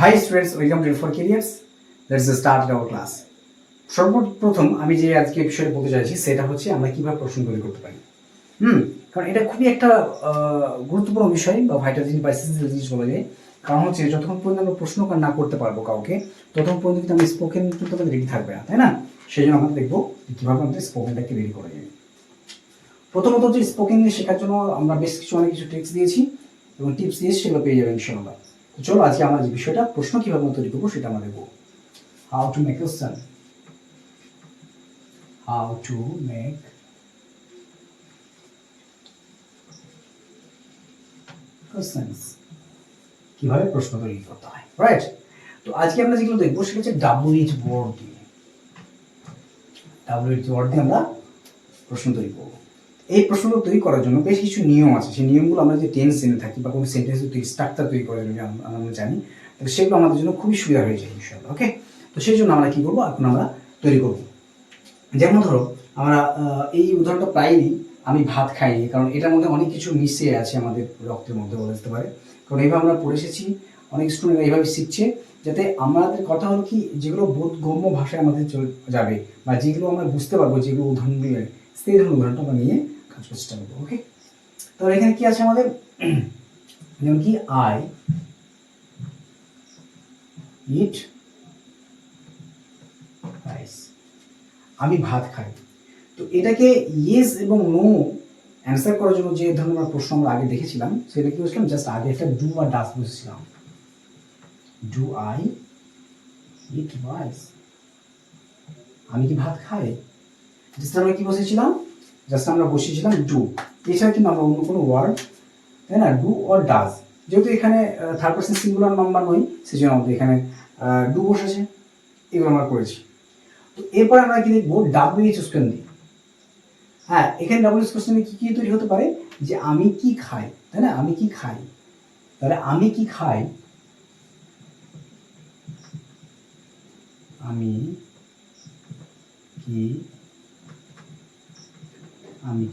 High students, welcome to for carriers. Let's start our class. সর্বপ্রথম আমি যে আজকে বিষয়ে বলতে চাইছি সেটা হচ্ছে আমরা কিভাবে প্রশ্ন তৈরি করতে পারি। কারণ এটা খুবই একটা গুরুত্বপূর্ণ বিষয় বা ভাইটাল জিনিস বা এসেন্সিয়াল জিনিস বলা যায়। কারণ হচ্ছে যতক্ষণ পর্যন্ত আমরা প্রশ্ন না করতে পারবো কাউকে, ততক্ষণ পর্যন্ত কিন্তু আমরা স্পোকেন কিন্তু আমাদের রেডি থাকবে না, তাই না? সেই জন্য আমরা দেখবো কিভাবে আমাদের স্পোকেনটাকে রেডি করা যায়। প্রথমত যে স্পোকেন শেখার জন্য আমরা বেশ অনেক কিছু ট্রিক্স দিয়েছি এবং টিপস দিয়েছি, সেগুলো পেয়ে যাবেন ইনশাআল্লাহ। তো চলো আজকে আমরা যে বিষয়টা প্রশ্ন কিভাবে তৈরি করবো সেটা আমরা দেখবো। How to make question, how to make questions, কিভাবে প্রশ্ন তৈরি করতে হয়, রাইট? তো আজকে আমরা যেগুলো দেখবো সেটা হচ্ছে WH ওয়ার্ড দিয়ে। WH ওয়ার্ড দিয়ে আমরা প্রশ্ন তৈরি করবো। এই প্রশ্নগুলো তৈরি করার জন্য বেশ কিছু নিয়ম আছে। সেই নিয়মগুলো আমরা যে টেন্স জেনে থাকি বা কোনো সেন্টেন্সের স্ট্রাকচার তৈরি করার জন্য আমরা জানি, তাহলে সেগুলো আমাদের জন্য খুবই সুবিধা হয়ে যায় ইনশাআল্লাহ। ওকে, তো সেই জন্য আমরা কি করবো, এখন আমরা তৈরি করবো। যেমন ধরো আমরা এই উদাহরণটা প্রায়ই দিই, আমি ভাত খাইনি, কারণ এটার মধ্যে অনেক কিছু মিশে আছে আমাদের রক্তের মধ্যে বলা যেতে পারে। কারণ এইভাবে আমরা পড়ে এসেছি, অনেক স্টুডেন্ট এইভাবে শিখছে, যাতে আমাদের কথা হলো কি যেগুলো বোধগম্য ভাষায় আমাদের চলে যাবে বা যেগুলো আমরা বুঝতে পারবো, যেগুলো উদাহরণ দিয়ে সেই ধরনের উদাহরণটা আমরা নিয়ে কাজ করতে চেষ্টা করবো। ওকে, তাহলে এখানে কি আছে আমাদের, যেমন কি আই ইট রাইস, আমি ভাত খাই। তো এটাকে ইয়েস এবং নো অ্যান্সার করার জন্য যে ধরনের প্রশ্ন আমরা আগে দেখেছিলাম, সেটা কি বলছিলাম, জাস্ট আগে একটা ডু আর ডাস বুঝেছিলাম। ডু আই ইট রাইস, আমি কি ভাত খাই? জাস্ট আমরা কি বসেছিলাম, জাস্ট আমরা বসেছিলাম ডু। এছাড়া কিন্তু আমরা অন্য কোনো ওয়ার্ড, তাই না, ডু অর ডাজ, যেহেতু এখানে থার্ড পার্সন সিঙ্গুলার নাম্বার নয়, সেই জন্য আমাদের এখানে ডু বসেছে, এগুলো আমরা করেছি। তো এরপর আমরা কি দেখবো, WH কোশ্চেন দিই। হ্যাঁ, এখানে WH কোশ্চেনে কি কি তৈরি হতে পারে, যে আমি কি খাই, তাই না, আমি কি খাই। তাহলে আমি কি খাই, আমি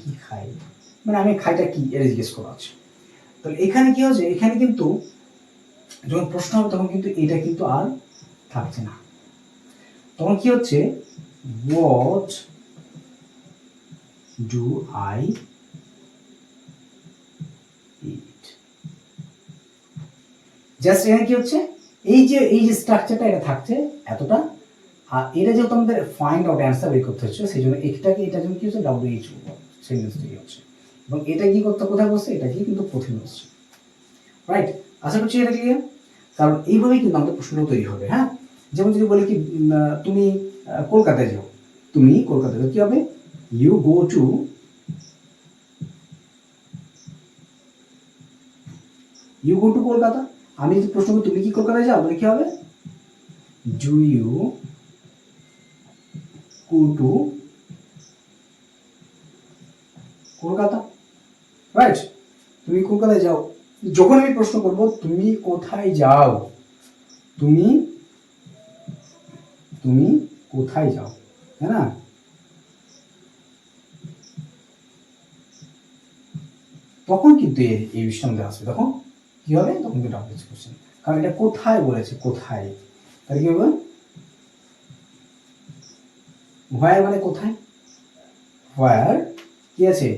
কি খাই, মানে আমি খাইটা কি এটা জিজ্ঞেস করা আছে। তাহলে এখানে কি হচ্ছে, এখানে কিন্তু যখন প্রশ্ন হবে তখন কিন্তু এটা কিন্তু আর থাকছে না। তখন কি হচ্ছে, what do I eat. Just এখানে কি হচ্ছে, এই যে স্ট্রাকচারটা এটা থাকছে এতটা, আর এটা যেহেতু আমাদের ফাইন্ড আউট অ্যান্সার বের করতে হচ্ছে, সেই জন্য এটার জন্য কি হচ্ছে, WH সেন্টেন্স তৈরি হচ্ছে, এবং এটা কি করতে কোথায় বসছে, এটা কি কিন্তু প্রথমে বসছে, রাইট? আশা করছি এটা ক্লিয়ার। কারণ এইভাবেই কিন্তু আমাদের প্রশ্নটা তৈরি হবে। হ্যাঁ, যেমন যদি বলি কি তুমি কলকাতায় যাও, তুমি কলকাতায় যাও, কি হবে, ইউ গো টু কলকাতা। আমি যদি প্রশ্ন করি তুমি কি কলকাতায় যাও, বলে কি হবে, do you go to Kolkata, right? তুমি কলকাতায় যাও। যখন আমি প্রশ্ন করব তুমি কোথায় যাও, তুমি কোথায় যাও, তাই না? তখন কিন্তু এই বিষয়টা আমাদের আসবে। তখন কি হবে, তখন কিন্তু WH কোশ্চেন, কারণ এটা কোথায় বলেছে, কোথায়। তাহলে কি হবে, হোয়ার মানে কোথায়, হোয়ার কি আছে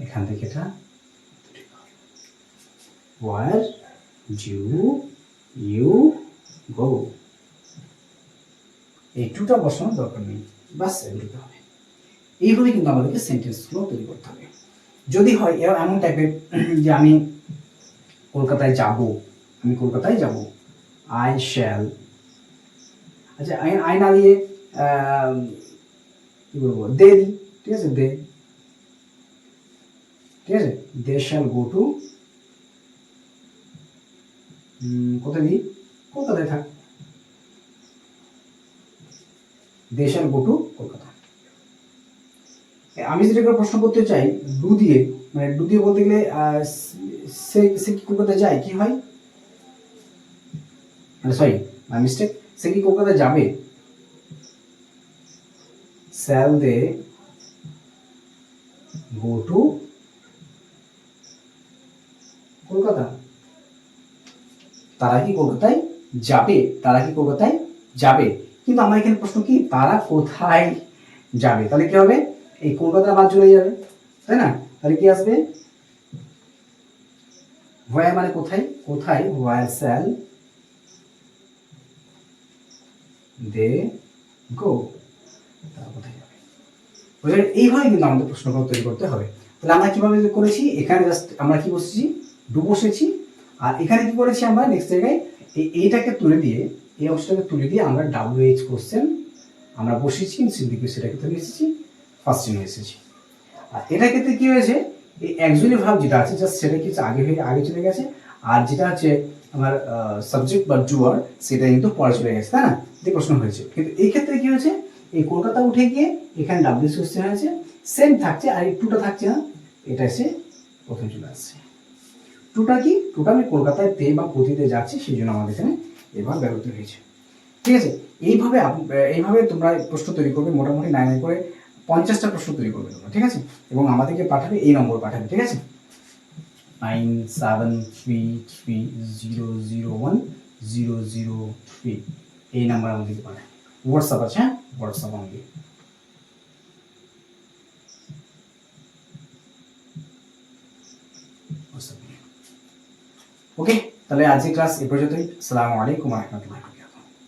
এখান থেকে, এটা হোয়ার ডু ইউ গো, এই টুটা বসানোর দরকার নেই, বাস এগুলো হবে। এইভাবে কিন্তু আমাদেরকে সেন্টেন্সগুলো তৈরি করতে হবে। যদি হয় এমন টাইপের যে আমি কলকাতায় যাব, আই শ্যাল, আচ্ছা আই না দিয়ে কি বলবো, দে দিই, ঠিক আছে, দে শ্যাল গো টু, কোথায় দিই, কলকাতায় থাক, they shall go to Kolkata. আমি যদি প্রশ্ন করতে চাই ডু দিয়ে, মানে ডু দিয়ে বলতে গেলে সে কি কলকাতায় যায়, কি হয়, মানে সরি মাই মিস্টেক, সে কি কলকাতায় যাবে, shall they go to Kolkata, তারা কি কলকাতায় যাবে, তারা কি কলকাতায় যাবে। কিন্তু আমার এখানে প্রশ্ন কি, তারা কোথায় যাবে, তাহলে কি হবে, এই কলকাতা বাদ চলে যাবে, তাই না? তাহলে কি আসবে, হোয়ার মানে কোথায়, কোথায়, হোয়ার শ্যাল দে গো, তারা কোথায় যাবে। বুঝলেন? এইভাবে কিন্তু আমাদের প্রশ্নগুলো তৈরি করতে হবে। তাহলে আমরা কিভাবে করেছি, এখানে জাস্ট আমরা কি বসেছি, ডু বসেছি, আর এখানে কি করেছি আমরা নেক্সট জায়গায় এইটাকে তুলে দিয়ে, এই অংশটাকে তুলে দিয়ে আমরা WH কোশ্চেন আমরা বসিয়েছি, সিম্পলি সেটাকে তুলে এসেছি, ফার্স্ট নিয়ে এসেছি। আর এটার ক্ষেত্রে কি হয়েছে, এই অ্যাকচুয়ালি ভাব যেটা আছে জাস্ট সেটা কি আগে হয়ে আগে চলে গেছে, আর যেটা হচ্ছে আমার সাবজেক্ট বা ডুয়ার সেটা কিন্তু পরে চলে গেছে, তাই না? যে প্রশ্ন হয়েছে, কিন্তু এই ক্ষেত্রে কি হয়েছে, এই কলকাতা উঠে গিয়ে এখানে WH কোশ্চেন হয়েছে, সেম থাকছে, আর এই টুটা থাকছে না, এটা এসে প্রথমে চলে আসছে। টুটা কি, টুটা আমি কলকাতায় তে বা পতিতে যাচ্ছি, সেই জন্য আমাদের এখানে এবার ব্যবহৃত হয়েছে। ঠিক আছে, এইভাবে এইভাবে তোমরা প্রশ্ন তৈরি করবে, মোটামুটি 9 করে 50টা প্রশ্ন তৈরি করবে তোমরা, ঠিক আছে? এবং আমাদেরকে পাঠাবে, এই নম্বর পাঠাবে, ঠিক আছে? 9733001003 এই নাম্বার আমাদেরকে পাঠাবে। হোয়াটসঅ্যাপ আছে, হ্যাঁ, হোয়াটসঅ্যাপ অনলি। ওকে, তাহলে আজকে ক্লাস এ পর্যন্তই। আসসালামু আলাইকুম ওয়া রাহমাতুল্লাহি।